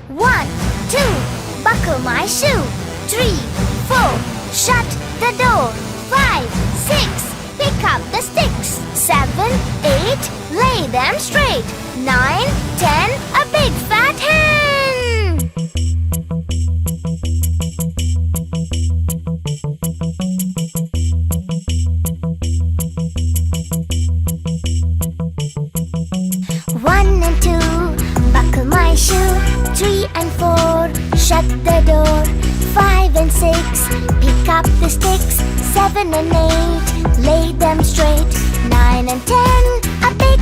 1, 2, buckle my shoe. 3, 4, shut the door. 5, 6, pick up the sticks. 7, 8, lay them straight. 9, 10, a big fat hen. One and 2, buckle my shoe. 3 and 4, shut the door. 5 and 6, pick up the sticks. 7 and 8, lay them straight. 9 and 10, a big